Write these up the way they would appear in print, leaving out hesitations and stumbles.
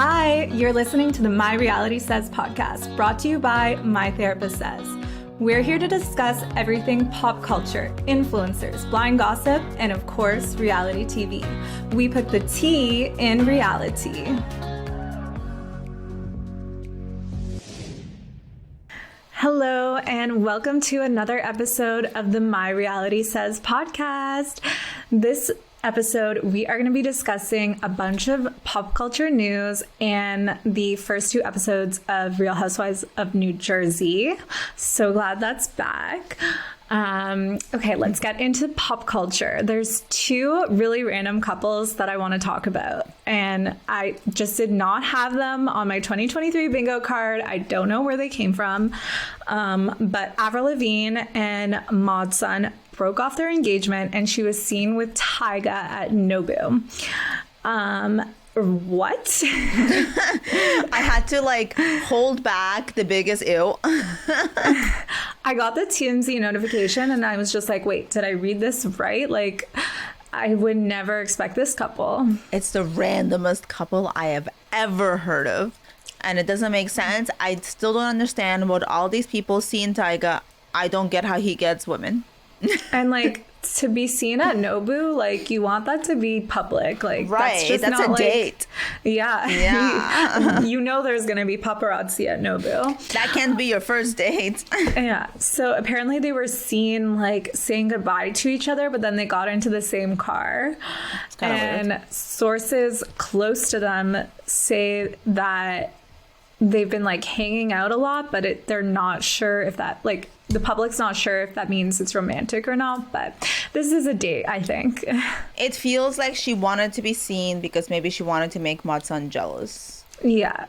Hi, you're listening to the My Reality Says podcast, brought to you by My Therapist Says. We're here to discuss everything pop culture, influencers, blind gossip, and of course, reality TV. We put the tea in reality. Hello, and welcome to another episode of the My Reality Says podcast. This episode, we are going to be discussing a bunch of pop culture news and the first two episodes of Real Housewives of New Jersey. So glad that's back. Okay, let's get into pop culture. There's two really random couples that I want to talk about, and I just did not have them on my 2023 bingo card. I don't know where they came from, but Avril Lavigne and Son broke off their engagement, and she was seen with Tyga at Nobu. What? I had to hold back the biggest ew. I got the TMZ notification and I was just like, wait, did I read this right? I would never expect this couple. It's the randomest couple I have ever heard of. And it doesn't make sense. I still don't understand what all these people see in Tyga. I don't get how he gets women. And to be seen at Nobu, you want that to be public. Right, that's not a date. Yeah. You know there's going to be paparazzi at Nobu. That can't be your first date. Yeah. So apparently they were seen saying goodbye to each other, but then they got into the same car. And weird. Sources close to them say that they've been hanging out a lot, but they're not sure if that the public's not sure if that means it's romantic or not, but this is a date, I think. It feels like she wanted to be seen because maybe she wanted to make Son jealous. Yeah.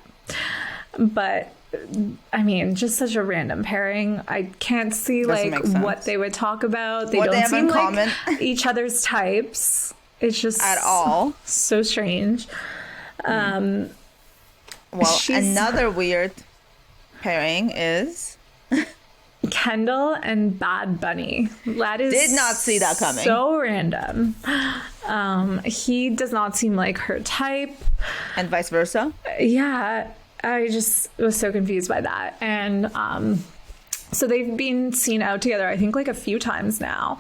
But I mean, just such a random pairing. I can't see what they would talk about. What don't seem like each other's types. It's just at all so strange. Well, another weird pairing is Kendall and Bad Bunny. That is did not see that coming. So random. He does not seem like her type, and vice versa. Yeah, I just was so confused by that. And so they've been seen out together, I think, a few times now,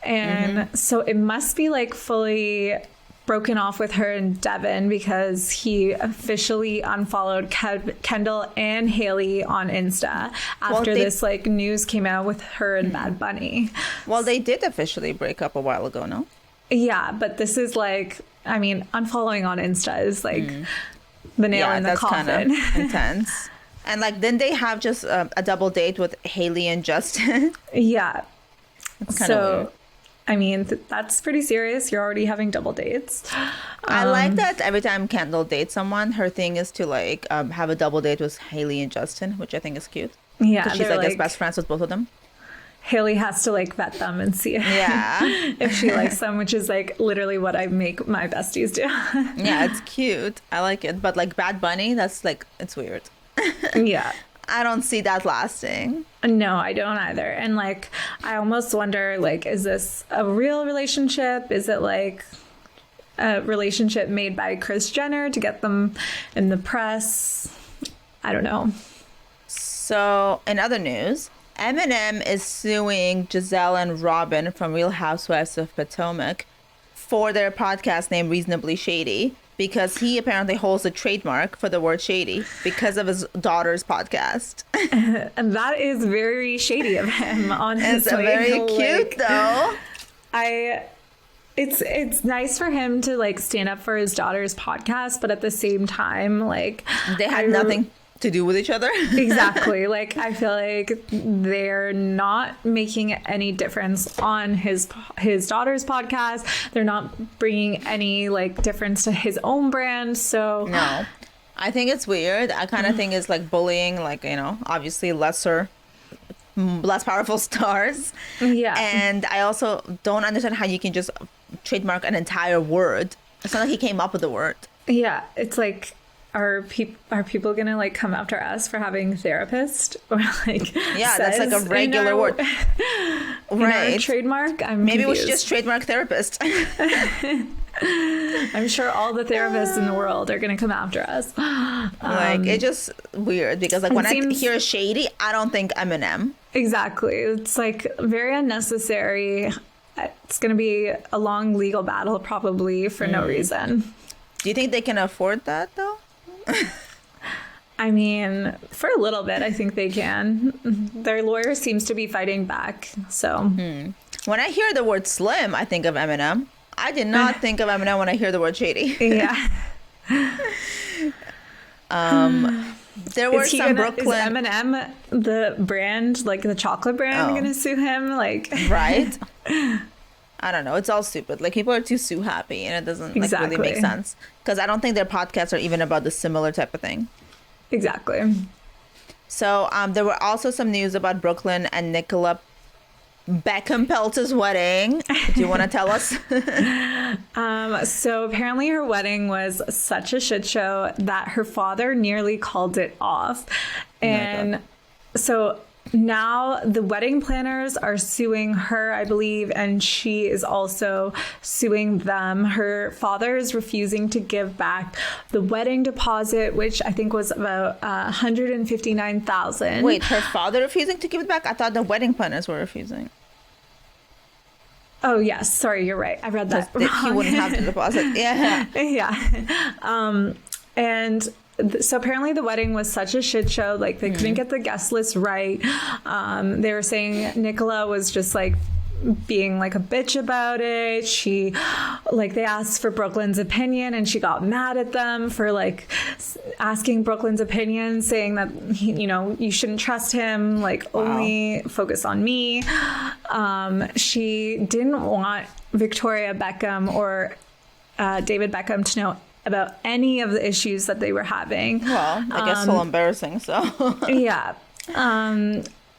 and so it must be fully broken off with her and Devin because he officially unfollowed Kendall and Haley on Insta after this news came out with her and Bad Bunny. Well, they did officially break up a while ago, no? Yeah, but this is unfollowing on Insta is the nail in the coffin. Kind of intense. And didn't they have just a double date with Haley and Justin? Yeah. It's kind of weird. I mean, that's pretty serious. You're already having double dates. I like that every time Kendall dates someone, her thing is to have a double date with Haley and Justin, which I think is cute. Yeah. Because she's best friends with both of them. Haley has to vet them and see if she likes them, which is literally what I make my besties do. Yeah, it's cute. I like it. But Bad Bunny, that's it's weird. Yeah. I don't see that lasting. No, I don't either. And I almost wonder, is this a real relationship? Is it a relationship made by Kris Jenner to get them in the press? I don't know. So, in other news, Eminem is suing Giselle and Robin from Real Housewives of Potomac for their podcast named Reasonably Shady, because he apparently holds a trademark for the word shady because of his daughter's podcast. And that is very shady of him on his It's very cute, though. It's nice for him to stand up for his daughter's podcast, but at the same time, they had nothing to do with each other. Exactly. I feel they're not making any difference on his daughter's podcast. They're not bringing any difference to his own brand. So no, I think it's weird. I kind of think it's bullying, obviously less powerful stars. Yeah. And I also don't understand how you can just trademark an entire word. It's not like he came up with the word. Yeah. It's are people gonna come after us for having therapist or yeah, that's a regular word, right? Trademark. Maybe we should just trademark therapist. I'm sure all the therapists in the world are going to come after us. Like, it's just weird because, like, when I hear Shady, I don't think Eminem. Exactly. It's like very unnecessary. It's going to be a long legal battle probably for no reason. Do you think they can afford that, though? I mean, for a little bit, I think they can. Their lawyer seems to be fighting back, so. When I hear the word slim, I think of Eminem. I did not think of Eminem when I hear the word Shady. Yeah. There were some Brooklyn... Is Eminem the brand, like the chocolate brand, going to sue him? Like, right? I don't know. It's all stupid. Like, people are too sue happy, and it doesn't like really make sense. Because I don't think their podcasts are even about the similar type of thing. Exactly. So there were also some news about Brooklyn and Nicola Beckham Peltz's wedding. Do you want to tell us? So apparently her wedding was such a shit show that her father nearly called it off. And so now the wedding planners are suing her, I believe, and she is also suing them. Her father is refusing to give back the wedding deposit, which I think was about $159,000. Wait, her father refusing to give it back? I thought the wedding planners were refusing. Oh, yes. Sorry, you're right. I read that wrong. He wouldn't have the deposit. Yeah. Yeah. So apparently the wedding was such a shit show. Like, they couldn't get the guest list right. They were saying Nicola was just like being like a bitch about it. She, like, they asked for Brooklyn's opinion and she got mad at them for like asking Brooklyn's opinion, saying that you shouldn't trust him, like only focus on me. She didn't want Victoria Beckham or David Beckham to know about any of the issues that they were having. Well, I guess so embarrassing, so. Yeah.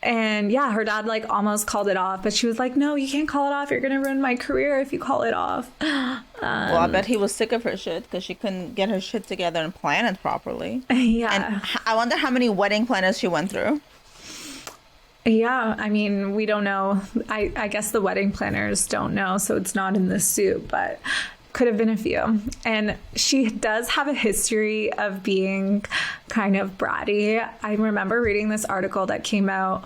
And yeah, her dad like almost called it off, but she was like, no, you can't call it off. You're going to ruin my career if you call it off. Well, I bet he was sick of her shit because she couldn't get her shit together and plan it properly. Yeah. And I wonder how many wedding planners she went through. Yeah, I mean, we don't know. I guess the wedding planners don't know, so it's not in the suit, but could have been a few. And she does have a history of being kind of bratty. I remember reading this article that came out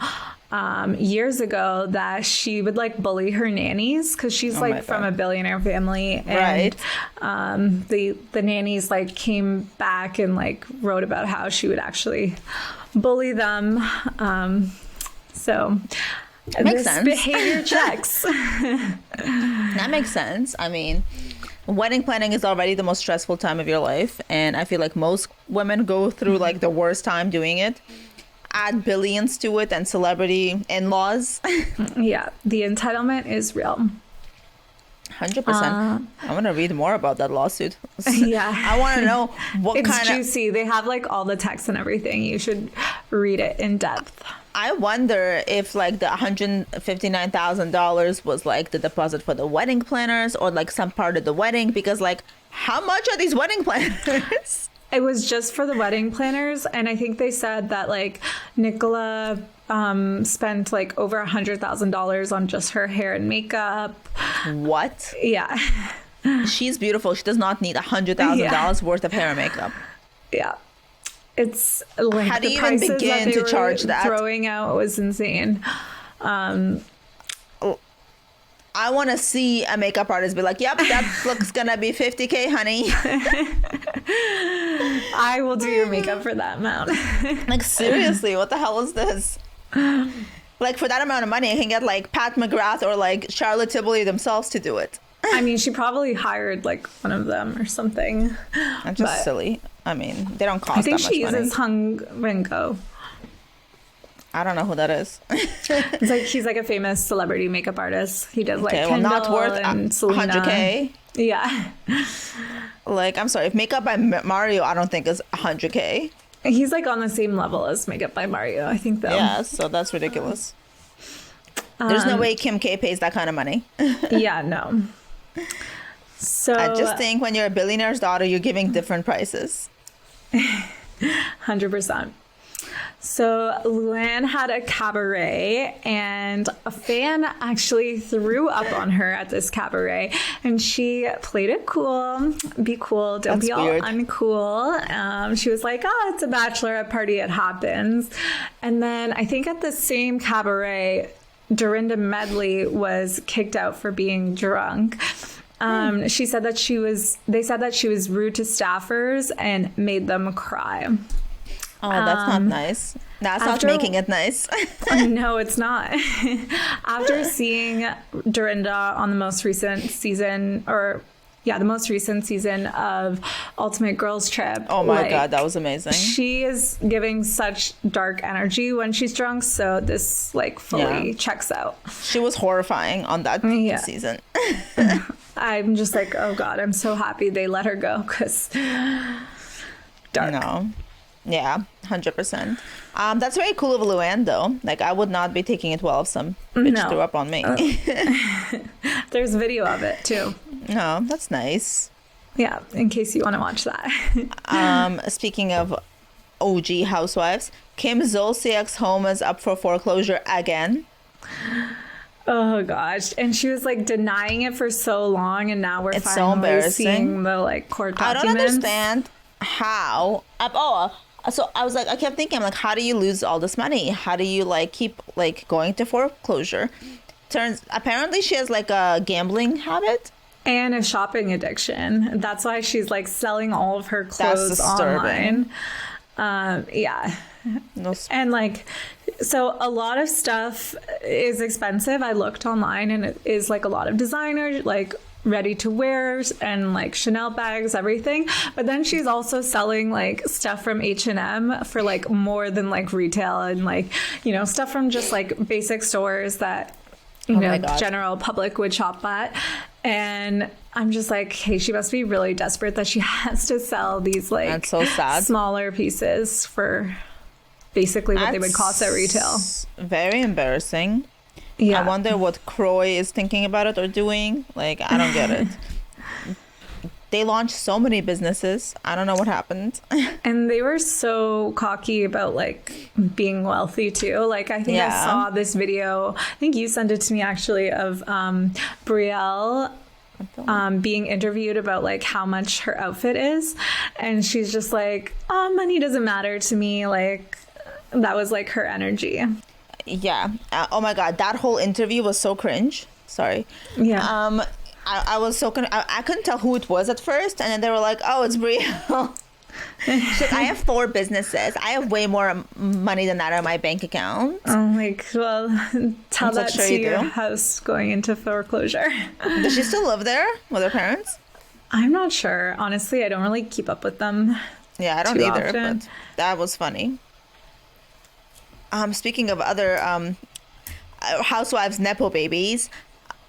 years ago that she would like bully her nannies because she's like from a billionaire family, and the nannies like came back and like wrote about how she would actually bully them. So it makes sense. Behavior checks. That makes sense. I mean, wedding planning is already the most stressful time of your life, and I feel like most women go through like the worst time doing it. Add billions to it and celebrity in-laws. Yeah, the entitlement is real. 100%. I want to read more about that lawsuit. Yeah, I want to know what it's kind of... It's juicy. They have like all the text and everything. You should read it in depth. I wonder if like the $159,000 was like the deposit for the wedding planners or like some part of the wedding, because like how much are these wedding planners? It was just for the wedding planners, and I think they said that like Nicola spent like over $100,000 on just her hair and makeup. What? Yeah. She's beautiful. She does not need $100,000 worth of hair and makeup. Yeah. It's like how do you even begin to charge that? Throwing out was insane. I want to see a makeup artist be like, yep, that looks gonna be $50K, honey. I will do your makeup for that amount. Like, seriously, what the hell is this? Like, for that amount of money, I can get like Pat McGrath or like Charlotte Tilbury themselves to do it. I mean, she probably hired like one of them or something. That's just silly. I mean, they don't cost that much money. I think she uses Hung Ringo. I don't know who that is. It's like he's like a famous celebrity makeup artist. He does like Kendall not worth and Selena. $100K. Yeah. Like, I'm sorry, if Makeup by Mario, I don't think is $100K. He's like on the same level as Makeup by Mario, I think, though. Yeah, so that's ridiculous. There's no way Kim K pays that kind of money. Yeah, no. So I just think when you're a billionaire's daughter, you're giving different prices. 100%. So Luann had a cabaret, and a fan actually threw up on her at this cabaret, and she played it cool. Be cool, don't That's be all weird. uncool. She was like, "Oh, it's a bachelorette party, it happens." And then I think at the same cabaret, Dorinda Medley was kicked out for being drunk. She said that they said that she was rude to staffers and made them cry. Oh, that's not nice. That's not after- making it nice. No, it's not. After seeing Dorinda on the most recent season, the most recent season of Ultimate Girls Trip. Oh my God, that was amazing. She is giving such dark energy when she's drunk, so this fully checks out. She was horrifying on that season. I'm just like, oh God, I'm so happy they let her go, because dark. No. Yeah, 100%. That's very cool of Luann, though. Like, I would not be taking it well if some bitch threw up on me. There's video of it too. No, that's nice. Yeah, in case you want to watch that. Speaking of OG housewives, Kim Zolciak's home is up for foreclosure again. Oh gosh, and she was denying it for so long, and now we're It's so finally embarrassing. seeing the court documents. I don't understand how. So I was I kept thinking, I'm how do you lose all this money? How do you keep going to foreclosure? Apparently she has a gambling habit. And a shopping addiction. That's why she's selling all of her clothes disturbing. online. Yeah. No, And so a lot of stuff is expensive. I looked online, and it is a lot of designer, ready to wear, and Chanel bags, everything. But then she's also selling stuff from H&M for more than retail, and stuff from just basic stores that the general public would shop at. And I'm just hey, she must be really desperate that she has to sell these that's so sad. smaller pieces for basically what they would cost at retail. Very embarrassing. Yeah. I wonder what Croy is thinking about it or doing. I don't get it. They launched so many businesses. I don't know what happened. And they were so cocky about being wealthy too. I think I saw this video, I think you sent it to me actually, of Brielle being interviewed about how much her outfit is, and she's just oh, money doesn't matter to me. That was her energy. Yeah. Oh my God, that whole interview was so cringe. Sorry. Yeah. I was so I couldn't tell who it was at first, and then they were oh, it's Brielle. She's I have 4 businesses. I have way more money than that on my bank account. Oh, well, tell that sure to you your do. house going into foreclosure. Does she still live there with her parents? I'm not sure. Honestly, I don't really keep up with them. Yeah, I don't too either, often. but that was funny. Speaking of other housewives nepo babies,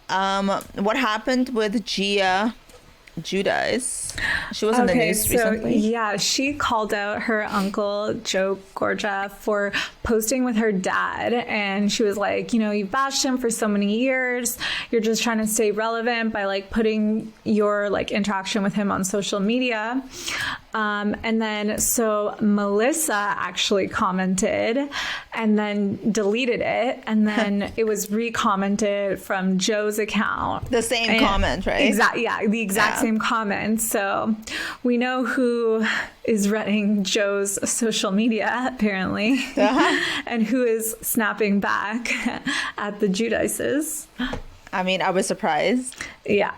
what happened with Gia Judas? She was in the news recently. Yeah, she called out her uncle Joe Gorga for posting with her dad, and she was you bashed him for so many years. You're just trying to stay relevant by putting your interaction with him on social media. And then so Melissa actually commented and then deleted it, and then it was re-commented from Joe's account. The same comment, right? Exactly. Yeah, the exact same comment. So we know who is running Joe's social media, apparently, and who is snapping back at the Judices. I mean, I was surprised. Yeah,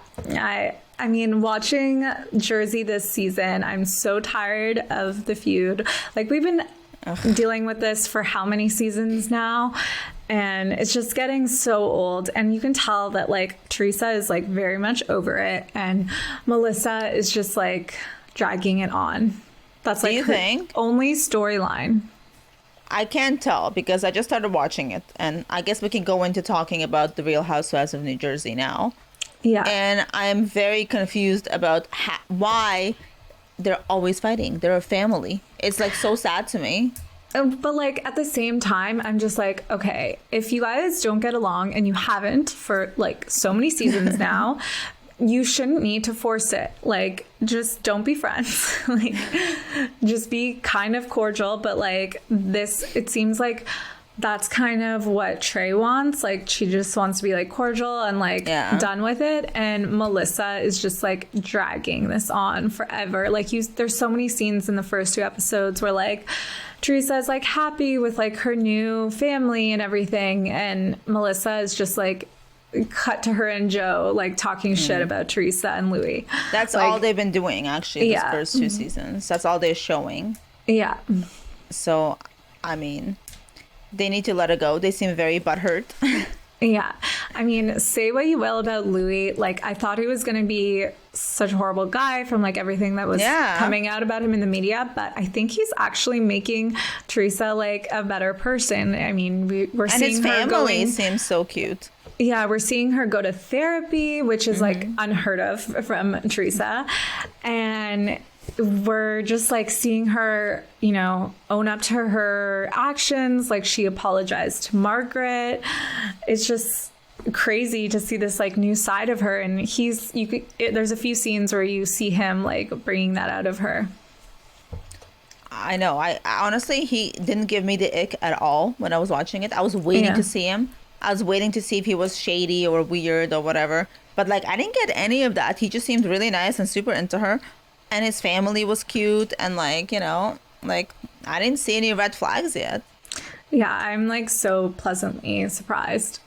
I mean, watching Jersey this season, I'm so tired of the feud. We've been dealing with this for how many seasons now? And it's just getting so old. And you can tell that Teresa is very much over it. And Melissa is just dragging it on. That's Do you her think? only storyline. I can't tell because I just started watching it. And I guess we can go into talking about the Real Housewives of New Jersey now. Yeah. And I'm very confused about why they're always fighting. They're a family. It's so sad to me. But at the same time, I'm just okay, if you guys don't get along, and you haven't for so many seasons now, you shouldn't need to force it. Like, just don't be friends. Like, just be kind of cordial. But like this, it seems like that's kind of what Trey wants. Like, she just wants to be like cordial and like done with it. And Melissa is just like dragging this on forever. Like, there's so many scenes in the first 2 episodes where like Teresa is like happy with like her new family and everything, and Melissa is just like cut to her and Joe like talking shit about Teresa and Louis. That's like, all they've been doing actually these first 2 seasons. That's all they're showing. Yeah. So, I mean, they need to let it go. They seem very butthurt. Yeah. I mean, say what you will about Louis. Like, I thought he was going to be such a horrible guy from like everything that was coming out about him in the media. But I think he's actually making Teresa like a better person. I mean, we're seeing her going. And his family seems so cute. Yeah, we're seeing her go to therapy, which is like unheard of from Teresa. And we're just like seeing her, you know, own up to her actions. Like, she apologized to Margaret. It's just crazy to see this like new side of her. And there's a few scenes where you see him like bringing that out of her. I know. I honestly, he didn't give me the ick at all when I was watching it. I was waiting to see him. I was waiting to see if he was shady or weird or whatever. But like, I didn't get any of that. He just seemed really nice and super into her. And his family was cute. And like, you know, like, I didn't see any red flags yet. Yeah, I'm like so pleasantly surprised.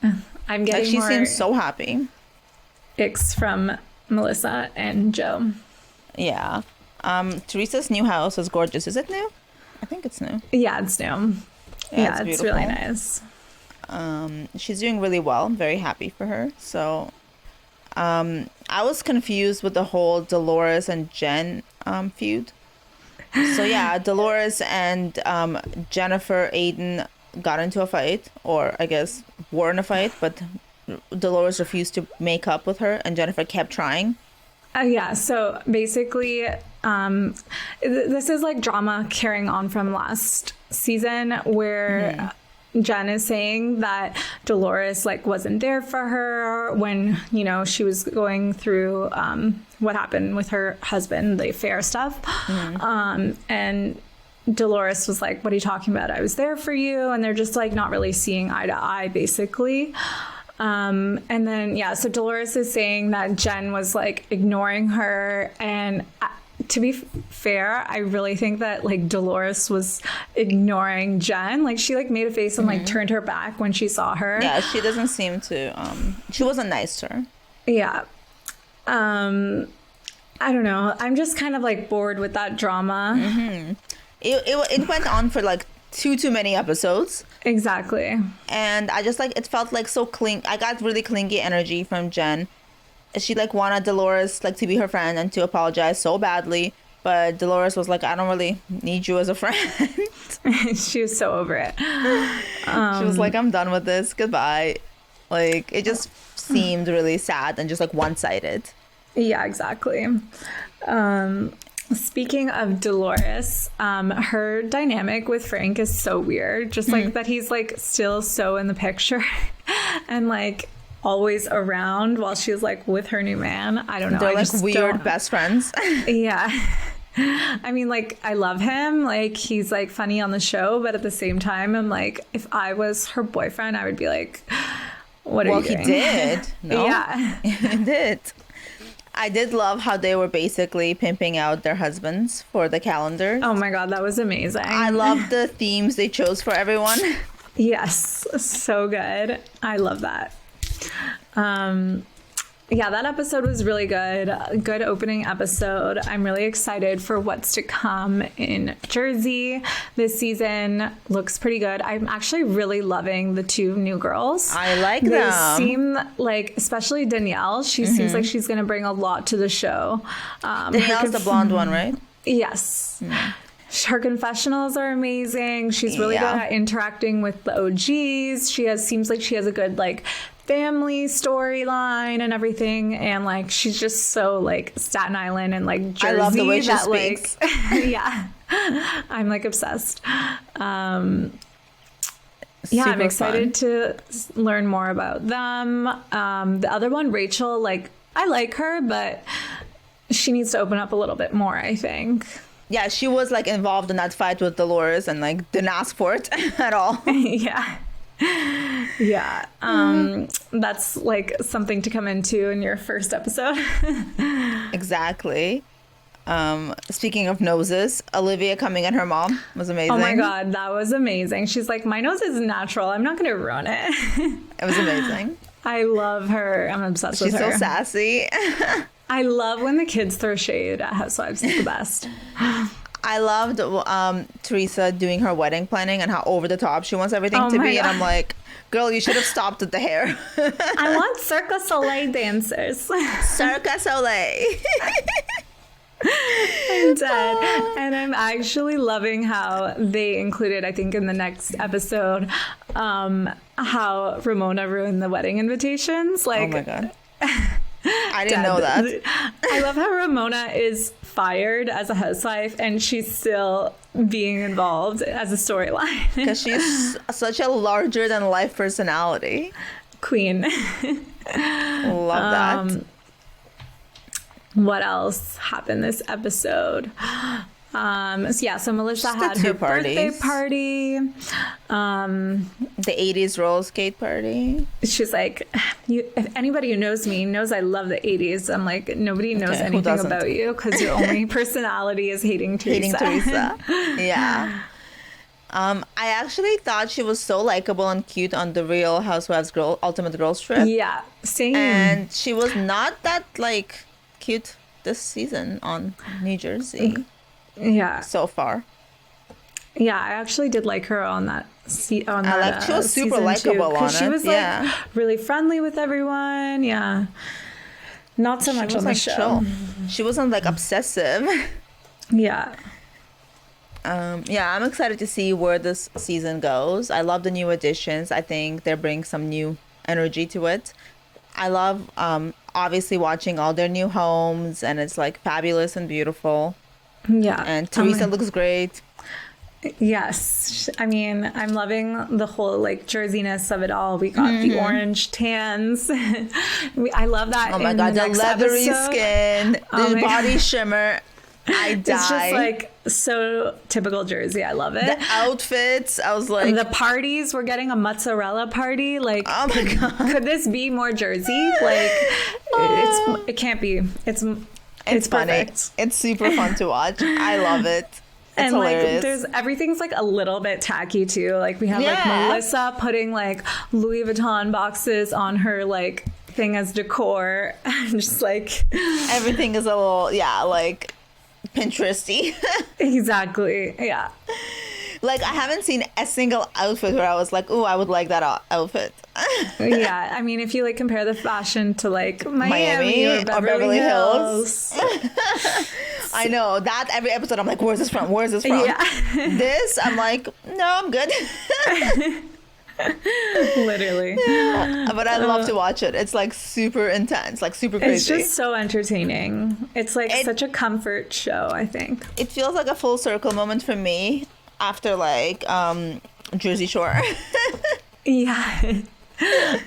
I'm getting like, she seems so happy. Icks from Melissa and Joe. Yeah. Teresa's new house is gorgeous. Is it new? I think it's new. Yeah, it's new. Yeah, it's really nice. She's doing really well. I'm very happy for her. So I was confused with the whole Dolores and Jen feud. So yeah, Dolores and Jennifer Aiden got into a fight, or I guess were in a fight, but Dolores refused to make up with her and Jennifer kept trying. Yeah, so basically this is like drama carrying on from last season where Jen is saying that Dolores like wasn't there for her when, you know, she was going through what happened with her husband, the affair stuff. And Dolores was like, what are you talking about? I was there for you. And they're just like not really seeing eye to eye, basically. And then, so Dolores is saying that Jen was like ignoring her. And to be fair, I really think that like Dolores was ignoring Jen. Like, she like made a face and like turned her back when she saw her. Yeah, she doesn't seem to, she wasn't nice to her. Yeah. I don't know. I'm just kind of like bored with that drama. It went on for like too many episodes. Exactly. And I just like, it felt like so I got really clingy energy from Jen. She like wanted Dolores like to be her friend and to apologize so badly, but Dolores was like, I don't really need you as a friend. She was so over it. She was like, I'm done with this, goodbye. Like, it just seemed really sad and just like one-sided. Yeah, exactly. Speaking of Dolores, her dynamic with Frank is so weird. Just like that he's like still so in the picture and like always around while she's like with her new man. I don't know. They're like weird best friends. Yeah. I mean, like, I love him. Like, he's like funny on the show, but at the same time, I'm like, if I was her boyfriend, I would be like, what are you doing? Well, he did. No? Yeah. He did. I did love how they were basically pimping out their husbands for the calendar. Oh my God, that was amazing. I love the themes they chose for everyone. Yes, so good. I love that. Yeah, that episode was really good. Good opening episode. I'm really excited for what's to come in Jersey. This season looks pretty good. I'm actually really loving the 2 new girls. I like them. They seem like, especially Danielle, she seems like she's going to bring a lot to the show. Danielle's the blonde one, right? Yes. Her confessionals are amazing. She's really good at interacting with the OGs. Seems like she has a good like family storyline and everything, and like she's just so like Staten Island and like Jersey. I love the way she speaks. Yeah, I'm like obsessed. I'm excited to learn more about them. The other one, Rachel, like I like her, but she needs to open up a little bit more, I think. Yeah, she was like involved in that fight with Dolores and like didn't ask for it at all. Yeah. Yeah. That's like something to come into in your first episode. Exactly. Speaking of noses, Olivia coming at her mom was amazing. Oh my God, that was amazing. She's like, my nose is natural. I'm not going to ruin it. It was amazing. I love her. I'm obsessed with her. She's so sassy. I love when the kids throw shade at Housewives. It's the best. I loved Teresa doing her wedding planning and how over the top she wants everything to be. God. And I'm like, girl, you should have stopped at the hair. I want Cirque du Soleil dancers. Cirque du Soleil. I'm dead. And I'm actually loving how they included, I think in the next episode, how Ramona ruined the wedding invitations. Like, oh my God. I didn't know that. I love how Ramona is fired as a housewife and she's still being involved as a storyline. Because she's such a larger than life personality. Queen. Love that. What else happened this episode? So Melissa Just the had two her birthday parties. party. The 80s roller skate party. She's like, if anybody who knows me knows I love the 80s. I'm like, nobody knows Okay, who anything doesn't? about you because your only personality is hating Teresa. Hating Teresa. Yeah. I actually thought she was so likable and cute on the Real Housewives Ultimate Girls trip. Yeah, same. And she was not that like cute this season on New Jersey Yeah, so far. yeah, I actually did like her on that. She was super likable on she it, was like yeah. really friendly with everyone. Yeah, not so much on the show. Chill. She wasn't like obsessive. Yeah. Yeah, I'm excited to see where this season goes. I love the new additions. I think they're bringing some new energy to it. I love obviously watching all their new homes, and it's like fabulous and beautiful. Yeah. And Teresa looks great. Yes. I mean, I'm loving the whole like jerseyness of it all. We got the orange tans. I love that. Oh my God, the next leathery episode. skin, Oh the my body God. shimmer. I die. It's just like so typical Jersey. I love it. The outfits, I was like, The parties, we're getting a mozzarella party. Like, oh my God. could this be more Jersey? Like, it can't be. It's funny. perfect. It's super fun to watch. I love it. It's And hilarious. like everything's like a little bit tacky too. Like we have like Yeah. Melissa putting like Louis Vuitton boxes on her like thing as decor. And just like Everything is a little, like Pinteresty. exactly. Yeah. Like I haven't seen a single outfit where I was like, "Ooh, I would like that outfit." Yeah. I mean, if you like compare the fashion to like Miami or or Beverly Hills. I know that every episode I'm like, "Where's this from? Where's this from?" Yeah. This I'm like, "No, I'm good." Literally. But I love to watch it. It's like super intense, like super crazy. It's just so entertaining. It's like such a comfort show, I think. It feels like a full circle moment for me after like Jersey Shore. Yeah.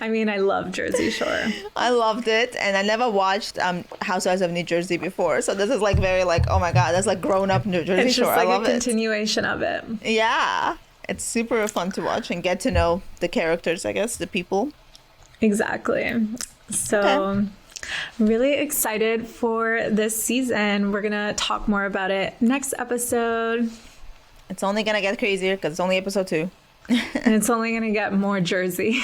I mean, I love Jersey Shore. I loved it, and I never watched Housewives of New Jersey before, so this is like very like, oh my God, that's like grown up New Jersey It's Shore. just like I love a continuation of it. it. Yeah, it's super fun to watch and get to know the characters, I guess, the people. Exactly. So, really excited for this season. We're going to talk more about it next episode. It's only gonna get crazier because it's only episode 2. And it's only going to get more Jersey.